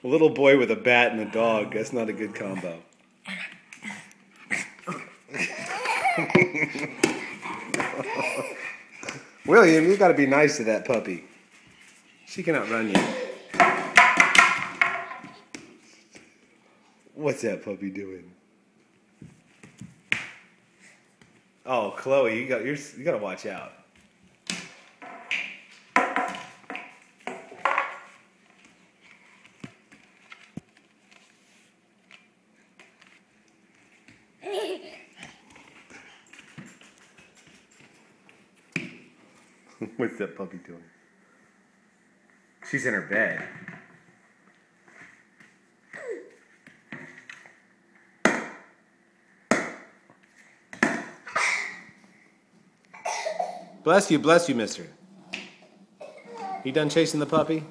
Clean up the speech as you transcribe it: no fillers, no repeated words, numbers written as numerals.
A little boy with a bat and a dog. That's not a good combo. William, you gotta be nice to that puppy. She can outrun you. What's that puppy doing? Oh, Chloe, you gotta watch out. What's that puppy doing? She's in her bed. Bless you, mister. You done chasing the puppy?